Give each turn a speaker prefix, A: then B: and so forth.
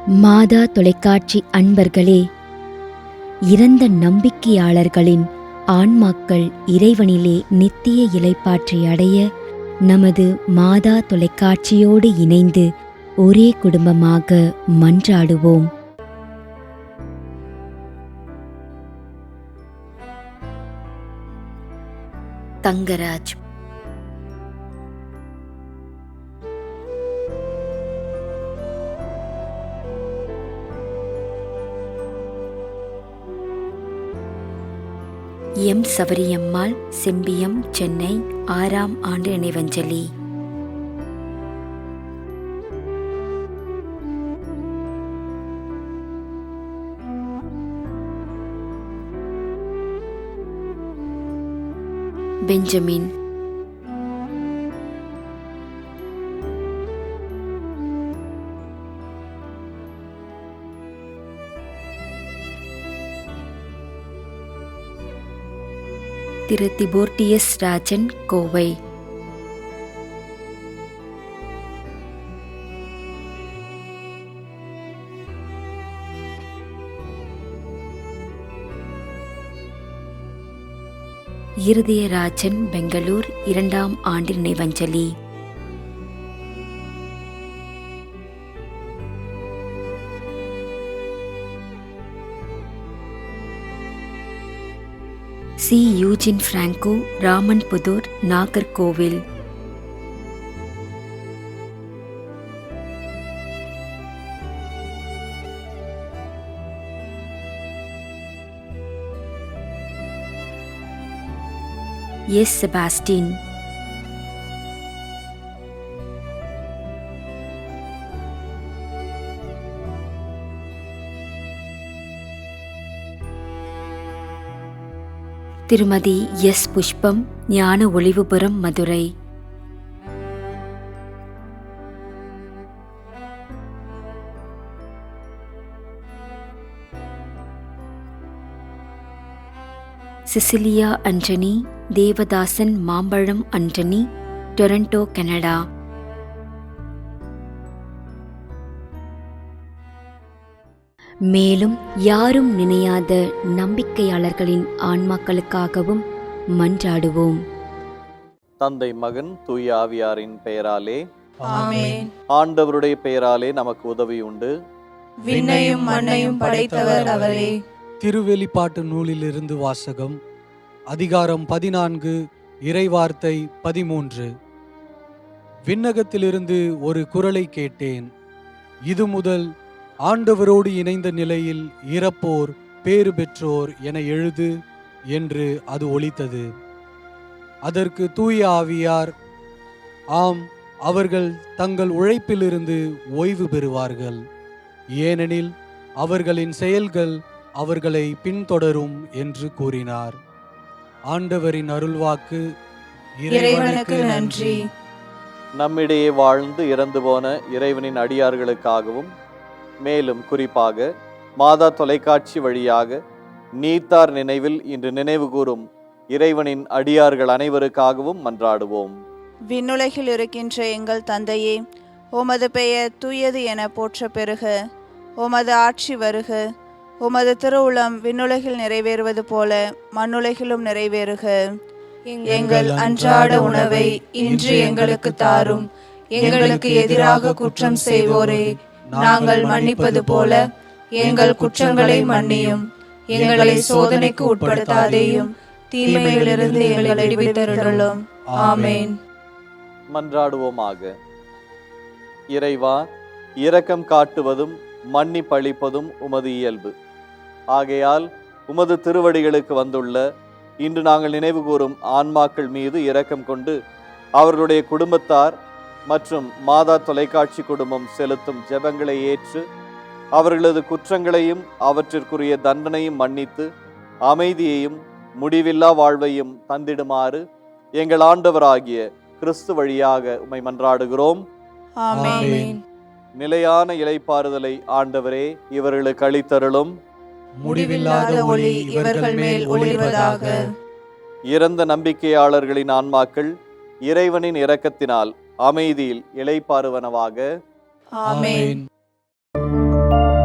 A: மாதா தொலைக்காட்சி அன்பர்களே, இறந்த நம்பிக்கையாளர்களின் ஆன்மாக்கள் இறைவனிலே நித்திய இளைப்பாற்றி அடைய நமது மாதா தொலைக்காட்சியோடு இணைந்து ஒரே குடும்பமாக மன்றாடுவோம். தங்கராஜ். எம் சவரியம்மாள், செம்பியம், சென்னை, 6ஆம் ஆண்டு நினைவஞ்சலி. பெஞ்சமின். திரு திபோர்டியஸ் ராஜன், கோவை. இருதயராஜன், பெங்களூர், 2ஆம் ஆண்டு நினைவஞ்சலி. C. Eugene Franco, Ramanputhur, Nagercoil. S. Sebastian. Thirumathi S. Pushpam, Gnana Olivupuram, Madurai. Cecilia Antony, Devadasan, Mampalam Antony, Toronto, Canada. மேலும் யாரும் நினையாத நம்பிக்கையாளர்களின் ஆன்மாக்களுக்காகவும் மன்றாடுவோம்.
B: தந்தை, மகன், தூய ஆவியாரின் பெயராலே
C: ஆமென்.
B: ஆண்டவருடைய பெயராலே நமக்கு உதவி உண்டு.
C: விண்ணையும் மண்ணையும் படைத்தவர் அவரே.
D: திருவெளிப்பாட்டு நூலிலிருந்து வாசகம். அதிகாரம் 14, இறைவார்த்தை 13. விண்ணகத்திலிருந்து ஒரு குரலை கேட்டேன். இது முதல் ஆண்டவரோடு இணைந்த நிலையில் இறப்போர் பேறு பெற்றோர் என எழுது என்று அது ஒலித்தது. அதற்கு தூய ஆவியார், ஆம், அவர்கள் தங்கள் உழைப்பிலிருந்து ஓய்வு பெறுவார்கள், ஏனெனில் அவர்களின் செயல்கள் அவர்களை பின்தொடரும் என்று கூறினார். ஆண்டவரின் அருள்வாக்கு.
C: இறைவனுக்கு நன்றி.
B: நம்மிடையே வாழ்ந்து இறந்து போன இறைவனின் அடியார்களுக்காகவும், மேலும் குறிப்பாக மாதா தொலைக்காட்சி வழியாக நீத்தார் நினைவில் இன்று நினைவு கூறும் இறைவனின் அடியார்கள் அனைவருக்காகவும் மன்றாடுவோம்.
C: விண்ணுலகில் இருக்கின்ற எங்கள் தந்தையே, உமது பெயர் தூயது என போற்ற பெறுக. உமது ஆட்சி வருக. உமது திருவுளம் விண்ணுலகில் நிறைவேறுவது போல மண்ணுலகிலும் நிறைவேறுக. எங்கள் அன்றாட உணவை இன்று எங்களுக்கு தாரும். எங்களுக்கு எதிராக குற்றம் செய்வோரே நாங்கள் மன்னிப்பது போல எங்கள் குற்றங்களை மன்னியும். எங்களை சோதனைக்கு உட்படுத்தாதேயும், தீமையிலிருந்து எங்களை விடுவித்தருளும். ஆமென்.
B: மன்றாடுவோமாக. இறைவா, இரக்கம் காட்டுவதும் மன்னிப்பளிப்பதும் உமது இயல்பு. ஆகையால் உமது திருவடிகளுக்கு வந்துள்ள இன்று நாங்கள் நினைவு கூறும் ஆன்மாக்கள் மீது இரக்கம் கொண்டு அவர்களுடைய குடும்பத்தார் மற்றும் மாதா தொலைக்காட்சி குடும்பம் செலுத்தும் ஜெபங்களை ஏற்று அவர்களது குற்றங்களையும் அவற்றிற்குரிய தண்டனையும் மன்னித்து அமைதியையும் முடிவில்லா வாழ்வையும் தந்திடுமாறு எங்கள் ஆண்டவராகிய கிறிஸ்து வழியாக உம்மை மன்றாடுகிறோம்.
C: ஆமென்.
B: நிலையான இளைப்பாறுதலை ஆண்டவரே இவர்களுக்கு அளித்தருளும்.
C: முடிவில்லாத ஒளி இவர்கள் மேல் ஒளிர்வதாக.
B: இறந்த நம்பிக்கையாளர்களின் ஆன்மாக்கள் இறைவனின் இரக்கத்தினால் அமைதியில் இளைப்பாறுவனவாக.
C: ஆமென். ஆமென்.